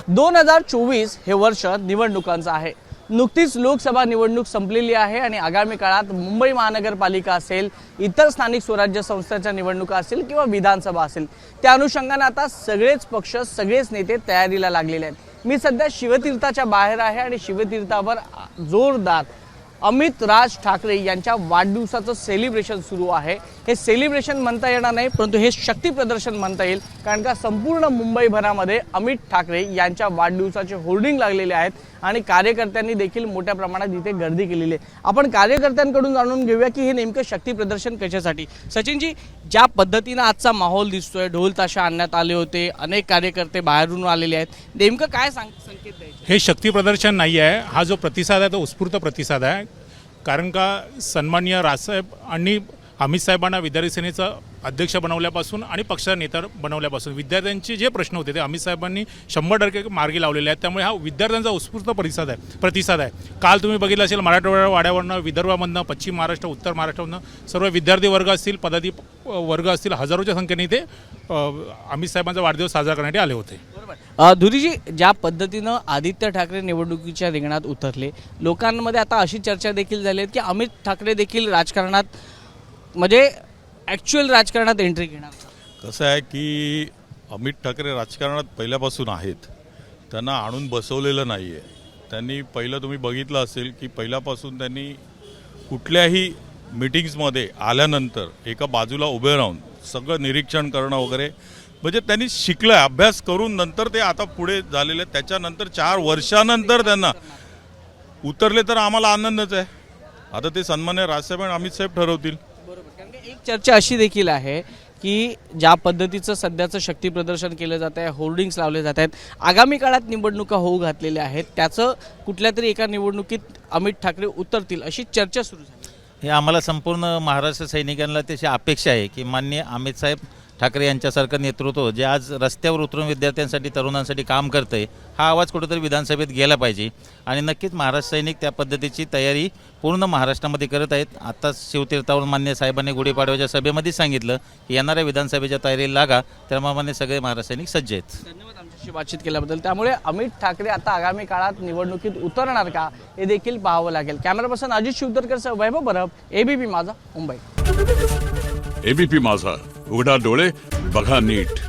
2024 हे वर्ष निवडणुकांचं आहे। नुकतीच लोकसभा निवडणूक संपलेली आहे आणि आगामी काळात मुंबई महानगरपालिका असेल, इतर स्थानिक स्वराज्य संस्थांच्या निवडणुका असेल किंवा विधानसभा असेल, त्या अनुषंगाने आता सगळेच पक्ष, सगळेच नेते तयारीला लागलेले आहेत। मी सध्या शिवतीर्थाच्या बाहेर आहे आणि शिवतीर्थावर जोरदार अमित राज ठाकरे यांच्या वाढदिवसाचं सेलिब्रेशन सुरू आहे। हे सेलिब्रेशन म्हणता येणार नाही, परंतु हे शक्ती प्रदर्शन म्हणता येईल, कारण का संपूर्ण मुंबईभरामध्ये अमित ठाकरे यांच्या वाढदिवसाचे होर्डिंग लागलेले आहेत आणि कार्यकर्त्यांनी देखील मोठ्या प्रमाणात इथे गर्दी केलेली आहे। आपण कार्यकर्त्यांकडून जाणून घेऊया की हे नेमकं शक्ती प्रदर्शन कशासाठी। सचिनजी, ज्या पद्धतीने आजचा माहोल दिसतोय, ढोल ताशा आणण्यात आले होते, अनेक कार्यकर्ते बाहेरून आलेले आहेत, नेमकं काय संकेत द्यायचे? हे शक्ती प्रदर्शन नाही आहे, हा जो प्रतिसाद आहे तो उत्स्फूर्त प्रतिसाद आहे। कारण का सन्माननीय राजसाहेब आणि अमित साहेबांना विद्यार्थी सेनेचा अध्यक्ष बनवल्यापासून आणि पक्षाचा नेता बनवल्यापासून विद्यार्थ्यांचे जे प्रश्न होते ते अमित साहेबांनी 100% मार्गी लावलेले आहेत। त्यामुळे हा विद्यार्थ्यांचा उत्स्फूर्त प्रतिसाद आहे। काल तुम्ही बघितलं असेल, मराठवाड्या वाड्यावरनं, विदर्भामधनं, पश्चिम महाराष्ट्र, उत्तर महाराष्ट्रामधनं सर्व विद्यार्थी वर्ग असतील, पदाधिकारी वर्ग असतील, हजारोच्या संख्येने इथे अमित साहेबांचा वाढदिवस साजरा करण्यासाठी आले होते। धुरीजी, ज्या पद्धतीनं आदित्य ठाकरे निवडणुकीच्या रिंगणात उतरले, लोकांमध्ये आता अशी चर्चा देखील झाली आहे की अमित ठाकरे देखील राजकारणात, म्हणजे ॲक्च्युअल राजकारणात एंट्री घेणार। कसं आहे की अमित ठाकरे राजकारणात पहिल्यापासून आहेत, त्यांना आणून बसवलेलं नाही आहे। त्यांनी पहिलं तुम्ही बघितलं असेल की पहिल्यापासून त्यांनी कुठल्याही मीटिंग्समध्ये आल्यानंतर एका बाजूला उभे राहून सगळं निरीक्षण करणं वगैरे, म्हणजे त्यांनी शिकलं, अभ्यास करून नंतर ते आता पुढे झालेले। त्याच्यानंतर 4 वर्षानंतर त्यांना उतरले तर आम्हाला आनंदच आहे। आता ते सन्मान्य राजसाहेब आणि अमित साहेब ठरवतील। एक चर्चा अशी देखील आहे की ज्या पद्धतीचं सध्याचं शक्ती प्रदर्शन केलं जात आहे, होर्डिंग्स लावले जात आहेत, आगामी काळात निवडणुका होऊ घातलेल्या आहेत, त्याचं कुठल्या तरी एका निवडणुकीत अमित ठाकरे उतरतील अशी चर्चा सुरू झाली। हे आम्हाला संपूर्ण महाराष्ट्र सैनिकांना त्याची अपेक्षा आहे की माननीय अमित साहेब ठाकरे यांच्यासारखं नेतृत्व जे आज रस्त्यावर उतरून विद्यार्थ्यांसाठी, तरुणांसाठी काम करतं आहे, हा आवाज कुठेतरी विधानसभेत गेला पाहिजे। आणि नक्कीच महाराष्ट्र सैनिक त्या पद्धतीची तयारी पूर्ण महाराष्ट्रामध्ये करत आहेत। आत्ताच शिवतीर्थावर मान्य साहेबांनी गुढीपाडव्याच्या सभेमध्ये सांगितलं की येणाऱ्या विधानसभेच्या तयारीला लागा, त्याप्रमाणे सगळे महाराष्ट्र सैनिक सज्ज आहेत। धन्यवाद आमच्याशी बातचीत केल्याबद्दल। त्यामुळे अमित ठाकरे आता आगामी काळात निवडणुकीत उतरणार का हे देखील पाहावं लागेल। कॅमेरा पर्सन अजित शिवदरकर, वैभव बरब, एबीपी माझा, मुंबई। एबीपी माझा, उघडा डोळे बघा नीट।